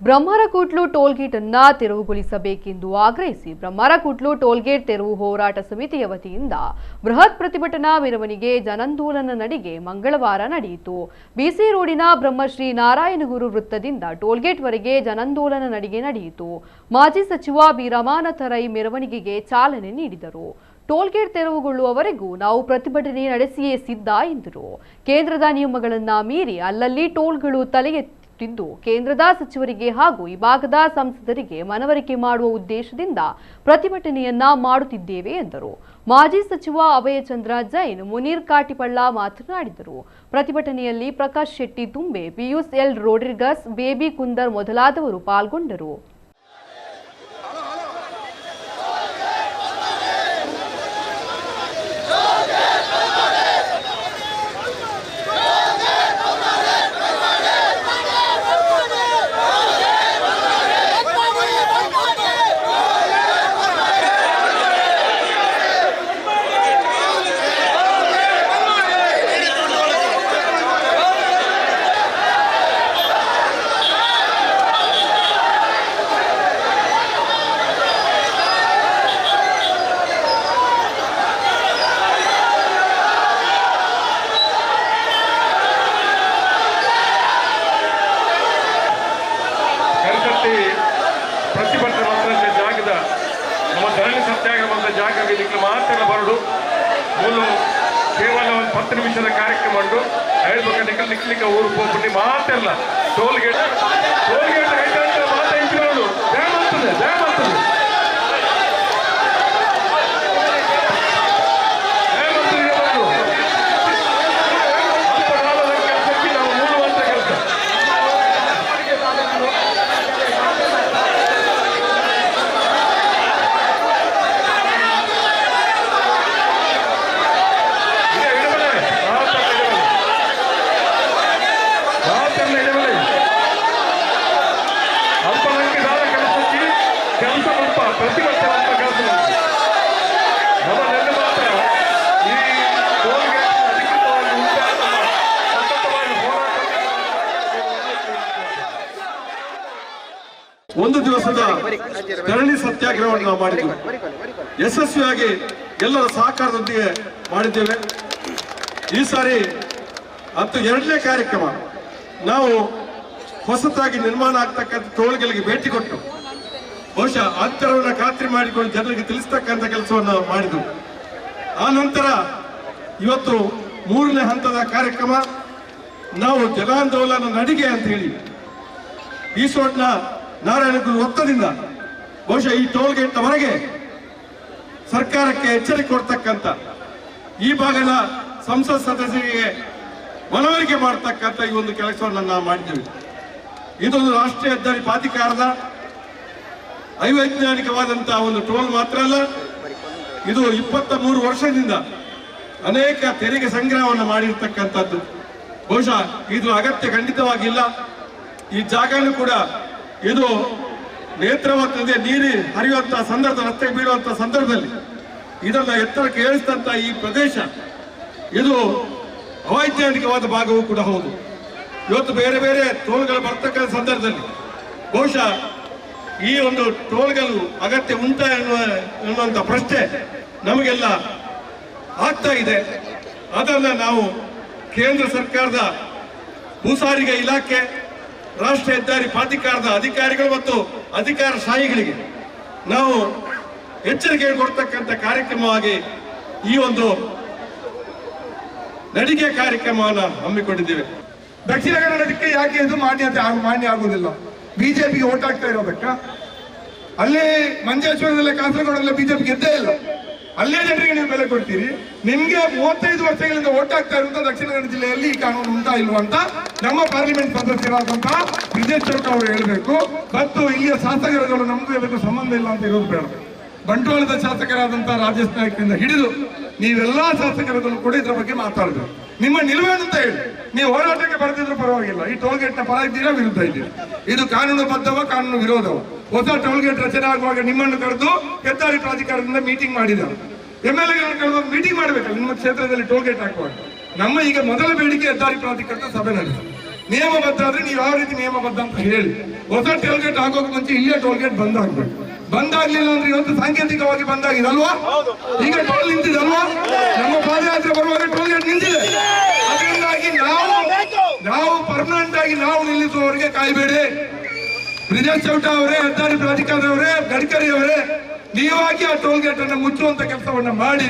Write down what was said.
ಬ್ರಹ್ಮರಕುಟ್ಲು toll gate ಅನ್ನು ತೆರವುಗೊಳಿಸಬೇಕೆಂದು ಆಗ್ರಹಿಸಿ ಬ್ರಹ್ಮರಕುಟ್ಲು toll gate ತೆರವು ಹೋರಾಟ ಸಮಿತಿಯ ವತಿಯಿಂದ ಬೃಹತ್ ಪ್ರತಿಭಟನಾ ಮೆರವಣಿಗೆ ಜನಾಂದೋಲನ ನಡಿಗೆ ಮಂಗಳವಾರ ನಡೆಯಿತು. ಬಿಸಿ ರೋಡಿನ ಬ್ರಹ್ಮಶ್ರೀ ನಾರಾಯಣಗುರು ವೃತ್ತದಿಂದ ಟೋಲ್ಗೇಟ್ವರೆಗೆ ಜನಾಂದೋಲನ ನಡಿಗೆ ನಡೆಯಿತು. ಮಾಜಿ ಸಚಿವ ಬಿ ರಮಾನಾಥ ರೈ ಮೆರವಣಿಗೆಗೆ ಚಾಲನೆ ನೀಡಿದರು. ಟೋಲ್ಗೇಟ್ ತೆರವುಗೊಳ್ಳುವವರೆಗೂ ನಾವು ಪ್ರತಿಭಟನೆ ನಡೆಸಿಯೇ ಸಿದ್ಧ ಎಂದರು. ಕೇಂದ್ರದ ನಿಯಮಗಳನ್ನು ಮೀರಿ ಅಲ್ಲಲ್ಲಿ ಟೋಲ್ಗಳು ತಲೆ ಕೇಂದ್ರದ ಸಚಿವರಿಗೆ ಹಾಗೂ ಈ ಭಾಗದ ಸಂಸದರಿಗೆ ಮನವರಿಕೆ ಮಾಡುವ ಉದ್ದೇಶದಿಂದ ಪ್ರತಿಭಟನೆಯನ್ನ ಮಾಡುತ್ತಿದ್ದೇವೆ ಎಂದರು. ಮಾಜಿ ಸಚಿವ ಅಭಯಚಂದ್ರ ಜೈನ್, ಮುನೀರ್ ಕಾಟಿಪಳ್ಳ ಮಾತನಾಡಿದರು. ಪ್ರತಿಭಟನೆಯಲ್ಲಿ ಪ್ರಕಾಶ್ ಶೆಟ್ಟಿ ತುಂಬೆ, ಪಿಯೂಸ್ ಎಲ್ ರೋಡ್ರಿಗಸ್, ಬೇಬಿ ಕುಂದರ್ ಮೊದಲಾದವರು ಪಾಲ್ಗೊಂಡರು. ಪ್ರತಿಭಟನೆ ಮಾತ್ರ ಜಾಗದ ನಮ್ಮ ಧರಣಿ ಸತ್ಯಾಗ್ರಹ ಜಾಗಕ್ಕೆ ಮಾತ್ರ ಬರಡು ಮೂಲು ಕೇವಲ ಒಂದು 10 ನಿಮಿಷದ ಕಾರ್ಯಕ್ರಮ ಉಂಟು ಹೇಳ್ಬೇಕು ನಿಕ್ಲಿಕ್ಕೆ ಊರು ಹೋಗ್ಬಿಟ್ಟು ಮಾತ್ರ ಟೋಲ್ಗೇಟ್ ಮಾತಾ ಇಂಚಿನವರು ಜಯ ಮಾಡ್ತದೆ ಒಂದು ದಿವಸದ ಧರಣಿ ಸತ್ಯಾಗ್ರಹವನ್ನು ನಾವು ಮಾಡಿದ್ದೇವೆ. ಯಶಸ್ವಿಯಾಗಿ ಎಲ್ಲರ ಸಹಕಾರದೊಂದಿಗೆ ಮಾಡಿದ್ದೇವೆ. ಈ ಸಾರಿ ಮತ್ತು 2ನೇ ಕಾರ್ಯಕ್ರಮ ನಾವು ಹೊಸತಾಗಿ ನಿರ್ಮಾಣ ಆಗ್ತಕ್ಕಂಥ ಟೋಲ್ಗಳಿಗೆ ಭೇಟಿ ಕೊಟ್ಟು ಬಹುಶಃ ಅಂತರವನ್ನು ಖಾತ್ರಿ ಮಾಡಿಕೊಂಡು ಜನರಿಗೆ ತಿಳಿಸ್ತಕ್ಕಂಥ ಕೆಲಸವನ್ನು ಮಾಡಿದ್ವು. ಆ ನಂತರ ಇವತ್ತು 3ನೇ ಹಂತದ ಕಾರ್ಯಕ್ರಮ ನಾವು ಜನಾಂದೋಲನ ನಡಿಗೆ ಅಂತ ಹೇಳಿ ಈಸೋಟ್ನ ನಾರಾಯಣಗುರು ವೃತ್ತದಿಂದ ಬಹುಶಃ ಈ ಟೋಲ್ಗೇಟ್ನವರೆಗೆ ಸರ್ಕಾರಕ್ಕೆ ಎಚ್ಚರಿಕೆ ಕೊಡ್ತಕ್ಕಂಥ ಈ ಭಾಗದ ಸಂಸತ್ ಸದಸ್ಯರಿಗೆ ಮನವರಿಕೆ ಮಾಡತಕ್ಕಂಥ ಈ ಒಂದು ಕೆಲಸವನ್ನು ನಾವು ಮಾಡಿದ್ದೇವೆ. ಇದೊಂದು ರಾಷ್ಟ್ರೀಯ ಹೆದ್ದಾರಿ ಪ್ರಾಧಿಕಾರದ ಅವೈಜ್ಞಾನಿಕವಾದಂತಹ ಒಂದು ಟೋಲ್ ಮಾತ್ರ ಅಲ್ಲ, ಇದು 23 ವರ್ಷದಿಂದ ಅನೇಕ ತೆರಿಗೆ ಸಂಗ್ರಹವನ್ನು ಮಾಡಿರ್ತಕ್ಕಂಥದ್ದು. ಬಹುಶಃ ಇದು ಅಗತ್ಯ ಖಂಡಿತವಾಗಿಲ್ಲ. ಈ ಜಾಗನೂ ಕೂಡ ಇದು ನೇತ್ರವಾಗ್ತದೆ, ನೀರು ಹರಿಯುವಂತಹ ಸಂದರ್ಭ, ರಸ್ತೆ ಬೀಳುವಂತಹ ಸಂದರ್ಭದಲ್ಲಿ ಇದನ್ನ ಎತ್ತರಕ್ಕೆ ಏರಿಸಿದಂತಹ ಈ ಪ್ರದೇಶ ಇದು ಅವೈಜ್ಞಾನಿಕವಾದ ಭಾಗವೂ ಕೂಡ ಹೌದು. ಇವತ್ತು ಬೇರೆ ಬೇರೆ ಟೋಲ್ಗಳು ಬರ್ತಕ್ಕಂಥ ಸಂದರ್ಭದಲ್ಲಿ ಬಹುಶಃ ಈ ಒಂದು ಟೋಲ್ಗಳು ಅಗತ್ಯ ಉಂಟಾ ಎನ್ನುವಂತ ಪ್ರಶ್ನೆ ನಮಗೆಲ್ಲ ಆಗ್ತಾ ಇದೆ. ಅದನ್ನ ನಾವು ಕೇಂದ್ರ ಸರ್ಕಾರದ ಭೂ ಸಾರಿಗೆ ಇಲಾಖೆ, ರಾಷ್ಟ್ರೀಯ ಹೆದ್ದಾರಿ ಪ್ರಾಧಿಕಾರದ ಅಧಿಕಾರಿಗಳು ಮತ್ತು ಅಧಿಕಾರಶಾಹಿಗಳಿಗೆ ನಾವು ಎಚ್ಚರಿಕೆ ಕೊಡ್ತಕ್ಕಂಥ ಕಾರ್ಯಕ್ರಮವಾಗಿ ಈ ಒಂದು ನಡಿಗೆ ಕಾರ್ಯಕ್ರಮವನ್ನು ಹಮ್ಮಿಕೊಂಡಿದ್ದೇವೆ. ದಕ್ಷಿಣ ಕನ್ನಡಕ್ಕೆ ಯಾಕೆ ಇದು ಮಾನ್ಯ ಆಗುವುದಿಲ್ಲ? ಬಿಜೆಪಿಗೆ ಓಟ್ ಹಾಕ್ತಾ ಇರೋದಕ್ಕ? ಅಲ್ಲೇ ಮಂಜೇಶ್ವರದಲ್ಲೇ ಕಾಸರಗೋಡಲ್ಲೇ ಬಿಜೆಪಿ ಗೆದ್ದೇ ಇಲ್ಲ. ಅಲ್ಲೇ ಜನರಿಗೆ ನೀವು ಬೆಲೆ ಕೊಡ್ತೀರಿ. ನಿಮ್ಗೆ 35 ವರ್ಷಗಳಿಂದ ಓಟ್ ಆಗ್ತಾ ಇರುವಂತ ದಕ್ಷಿಣ ಕನ್ನಡ ಜಿಲ್ಲೆಯಲ್ಲಿ ಈ ಕಾನೂನು ಉಂಟಾ ಇಲ್ವಾ ಅಂತ ನಮ್ಮ ಪಾರ್ಲಿಮೆಂಟ್ ಸದಸ್ಯರಾದಂತಹ ಬ್ರಿಜೇಶ್ ಚೌಟ ಅವರು ಹೇಳಬೇಕು. ಮತ್ತು ಇಲ್ಲಿಯ ಶಾಸಕರುಗಳು ನಮ್ದು ಇದಕ್ಕೂ ಸಂಬಂಧ ಇಲ್ಲ ಅಂತ ಇರೋದು ಬೇಡ. ಬಂಟ್ವಾಳದ ಶಾಸಕರಾದಂತಹ ರಾಜೇಶ್ ನಾಯ್ಕರಿಂದ ಹಿಡಿದು ನೀವೆಲ್ಲಾ ಶಾಸಕರುಗಳು ಕೂಡ ಇದ್ರ ಬಗ್ಗೆ ಮಾತಾಡಬೇಕು. ನಿಮ್ಮ ನಿಲುವೇನು ಅಂತ ಹೇಳಿ. ನೀವು ಹೋರಾಟಕ್ಕೆ ಬರೆದಿದ್ರು ಪರವಾಗಿಲ್ಲ. ಈ ಟೋಲ್ಗೇಟ್ ನ ಪರ ಇದ್ದೀರಾ, ವಿರುದ್ಧ ಇದ್ದೀರಾ? ಇದು ಕಾನೂನು ಬದ್ಧವ, ಕಾನೂನು ವಿರೋಧವ? ಹೊಸ ಟೋಲ್ಗೇಟ್ ರಚನೆ ಆಗುವಾಗ ನಿಮ್ಮನ್ನು ಕರೆದು ಹೆದ್ದಾರಿ ಪ್ರಾಧಿಕಾರದಿಂದ ಮೀಟಿಂಗ್ ಮಾಡಿದರು. MLAಗಳನ್ನು ಕರೆದು ಮೀಟಿಂಗ್ ಮಾಡಬೇಕಲ್ಲ ನಿಮ್ಮ ಕ್ಷೇತ್ರದಲ್ಲಿ ಟೋಲ್ಗೇಟ್ ಹಾಕುವಾಗ. ನಮ್ಮ ಈಗ ಮೊದಲ ಬೇಡಿಕೆ ಹೆದ್ದಾರಿ ಪ್ರಾಧಿಕಾರದ ಸಭೆ ನಡೆಸಿ ನಿಯಮಬದ್ಧ ಆದ್ರೆ ನೀವು ಯಾವ ರೀತಿ ನಿಯಮಬದ್ಧ ಅಂತ ಹೇಳಿ ಹೊಸ ಟೋಲ್ ಗೇಟ್ ಹಾಕೋಕೆ ಮುಂಚೆ ಇಲ್ಲೇ ಟೋಲ್ ಗೇಟ್ ಬಂದಾಗ್ಬೇಕು. ಬಂದಾಗ್ಲಿಲ್ಲ ಅಂದ್ರೆ ಇವತ್ತು ಸಾಂಕೇತಿಕವಾಗಿ ಬಂದಾಗಿದಲ್ವಾ? ಈಗ ಟೋಲ್ ನಿಂತಿದಲ್ವಾ? ನಮ್ಮ ಪಾದಯಾತ್ರೆ ಬರುವಾಗ ಟೋಲ್ ಗೇಟ್ ನಿಂತಿದೆ. ಅದರಿಂದಾಗಿ ನಾವು ಪರ್ಮನೆಂಟ್ ಆಗಿ ನಾವು ನಿಲ್ಲಿಸುವವರೆಗೆ ಕಾಯ್ಬೇಡಿ. ಬ್ರಿಜೇಶ್ ಚೌಟ ಅವರೇ, ಹೆದ್ದಾರಿ ಪ್ರಾಧಿಕಾರದವರೇ, ಗಡ್ಕರಿ ಅವರೇ, ನೀವಾಗಿ ಆ ಟೋಲ್ ಗೇಟ್ ಅನ್ನು ಮುಚ್ಚುವಂತ ಕೆಲಸವನ್ನ ಮಾಡಿ